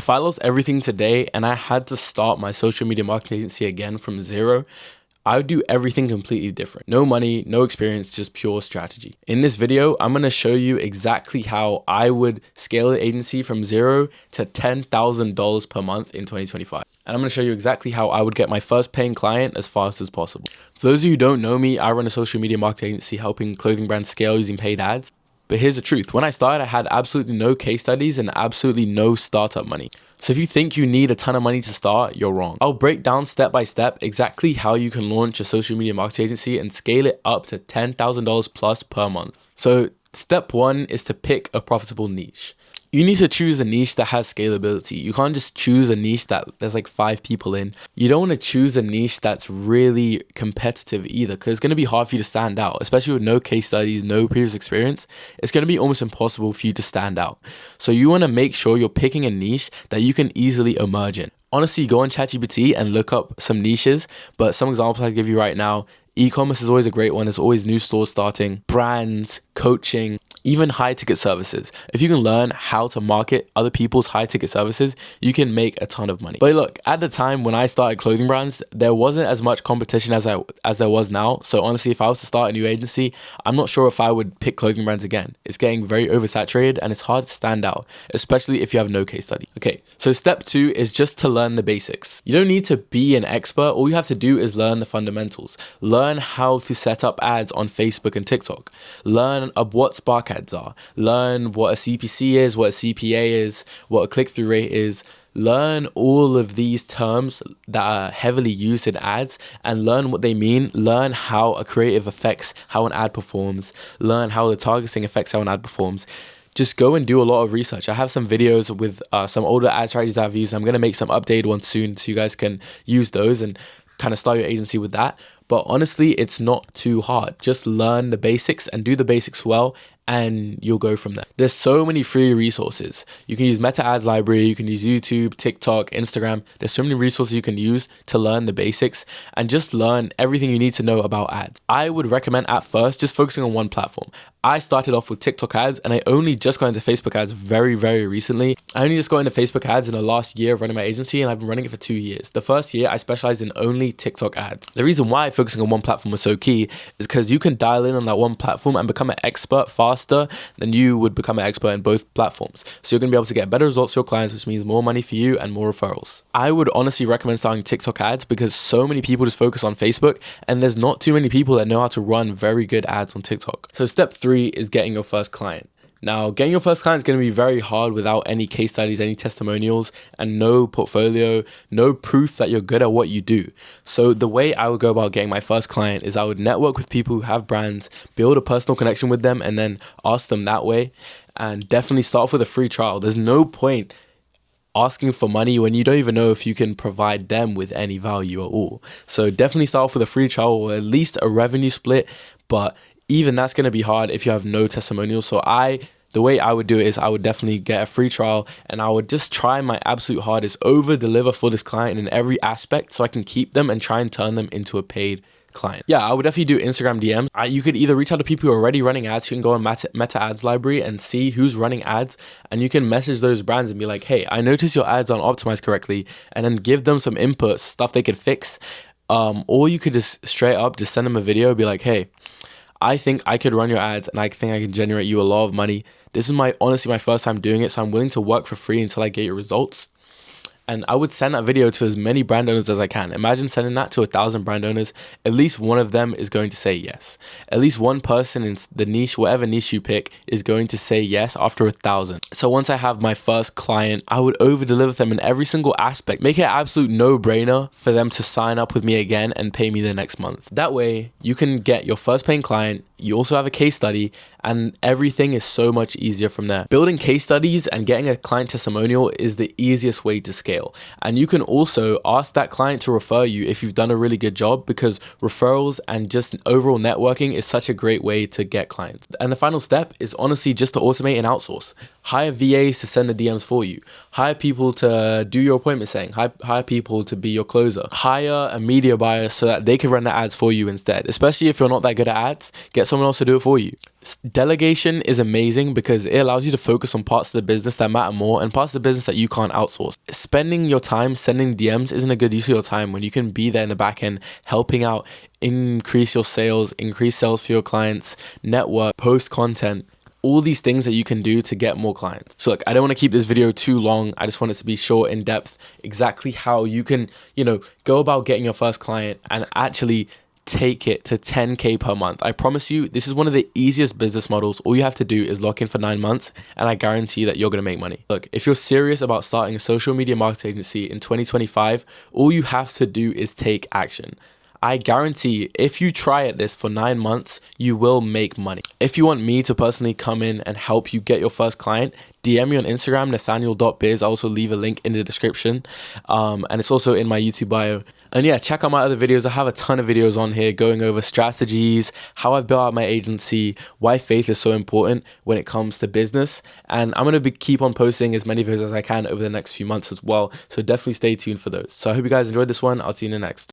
If I lost everything today and I had to start my social media marketing agency again from zero, I would do everything completely different. No money, no experience, just pure strategy. In this video, I'm gonna show you exactly how I would scale an agency from zero to $10,000 per month in 2025. And I'm gonna show you exactly how I would get my first paying client as fast as possible. For those of you who don't know me, I run a social media marketing agency helping clothing brands scale using paid ads. But here's the truth. When I started, I had absolutely no case studies and absolutely no startup money. So if you think you need a ton of money to start, you're wrong. I'll break down step by step exactly how you can launch a social media marketing agency and scale it up to $10,000 plus per month. So step one is to pick a profitable niche. You need to choose a niche that has scalability. You can't just choose a niche that there's like 5 people in. You don't want to choose a niche that's really competitive either, because it's going to be hard for you to stand out, especially with no case studies, no previous experience. It's going to be almost impossible for you to stand out. So you want to make sure you're picking a niche that you can easily emerge in. Honestly, go on ChatGPT and look up some niches, but some examples I give you right now. E-commerce is always a great one. There's always new stores starting, brands, coaching, even high ticket services. If you can learn how to market other people's high ticket services, you can make a ton of money. But look, at the time when I started clothing brands, there wasn't as much competition as there was now. So honestly, if I was to start a new agency, I'm not sure if I would pick clothing brands again. It's getting very oversaturated and it's hard to stand out, especially if you have no case study. Okay, so step 2 is just to learn the basics. You don't need to be an expert. All you have to do is learn the fundamentals. Learn how to set up ads on Facebook and TikTok. Learn what Spark ads are. Learn what a CPC is, what a CPA is, what a click-through rate is. Learn all of these terms that are heavily used in ads and learn what they mean. Learn how a creative affects how an ad performs. Learn how the targeting affects how an ad performs. Just go and do a lot of research. I have some videos with some older ad strategies I've used. I'm going to make some updated ones soon so you guys can use those and kind of start your agency with that. But honestly, it's not too hard. Just learn the basics and do the basics well, and you'll go from there. There's so many free resources. You can use Meta Ads Library, you can use YouTube, TikTok, Instagram. There's so many resources you can use to learn the basics and just learn everything you need to know about ads. I would recommend at first just focusing on one platform. I started off with TikTok ads and I only just got into Facebook ads very, very recently. I only just got into Facebook ads in the last year of running my agency, and I've been running it for 2 years. The first year I specialized in only TikTok ads. The reason why focusing on one platform was so key is because you can dial in on that one platform and become an expert faster than you would become an expert in both platforms. So you're going to be able to get better results for your clients, which means more money for you and more referrals. I would honestly recommend starting TikTok ads because so many people just focus on Facebook and there's not too many people that know how to run very good ads on TikTok. So step 3 is getting your first client. Now, getting your first client is going to be very hard without any case studies, any testimonials, and no portfolio, no proof that you're good at what you do. So the way I would go about getting my first client is I would network with people who have brands, build a personal connection with them, and then ask them that way. And definitely start off with a free trial. There's no point asking for money when you don't even know if you can provide them with any value at all. So definitely start off with a free trial or at least a revenue split, but even that's going to be hard if you have no testimonials. So the way I would do it is I would definitely get a free trial and I would just try my absolute hardest, over deliver for this client in every aspect so I can keep them and try and turn them into a paid client. Yeah, I would definitely do Instagram DMs. You could either reach out to people who are already running ads. You can go on Meta Ads Library and see who's running ads, and you can message those brands and be like, hey, I noticed your ads aren't optimized correctly, and then give them some inputs, stuff they could fix. Or you could just straight up just send them a video, be like, hey, I think I could run your ads and I think I can generate you a lot of money. This is honestly my first time doing it, so I'm willing to work for free until I get your results. And I would send that video to as many brand owners as I can. Imagine sending that to 1,000 brand owners. At least one of them is going to say yes. At least one person in the niche, whatever niche you pick, is going to say yes after 1,000. So once I have my first client, I would over deliver them in every single aspect. Make it an absolute no-brainer for them to sign up with me again and pay me the next month. That way, you can get your first paying client. You also have a case study, and everything is so much easier from there. Building case studies and getting a client testimonial is the easiest way to scale. And you can also ask that client to refer you if you've done a really good job, because referrals and just overall networking is such a great way to get clients. And the final step is honestly just to automate and outsource. Hire VAs to send the DMs for you. Hire people to do your appointment setting. Hire people to be your closer. Hire a media buyer so that they can run the ads for you instead. Especially if you're not that good at ads, get someone else to do it for you. Delegation is amazing because it allows you to focus on parts of the business that matter more and parts of the business that you can't outsource. Spending your time sending DMs isn't a good use of your time when you can be there in the back end, helping out, increase your sales, increase sales for your clients, network, post content. All these things that you can do to get more clients. So look, I don't want to keep this video too long. I just want it to be short, in depth, exactly how you can, go about getting your first client and actually take it to 10K per month. I promise you, this is one of the easiest business models. All you have to do is lock in for 9 months and I guarantee that you're going to make money. Look, if you're serious about starting a social media marketing agency in 2025, all you have to do is take action. I guarantee if you try at this for 9 months, you will make money. If you want me to personally come in and help you get your first client, DM me on Instagram, nathaniel.biz. I'll also leave a link in the description. And it's also in my YouTube bio. And yeah, check out my other videos. I have a ton of videos on here going over strategies, how I've built out my agency, why faith is so important when it comes to business. And I'm going to keep on posting as many videos as I can over the next few months as well. So definitely stay tuned for those. So I hope you guys enjoyed this one. I'll see you in the next.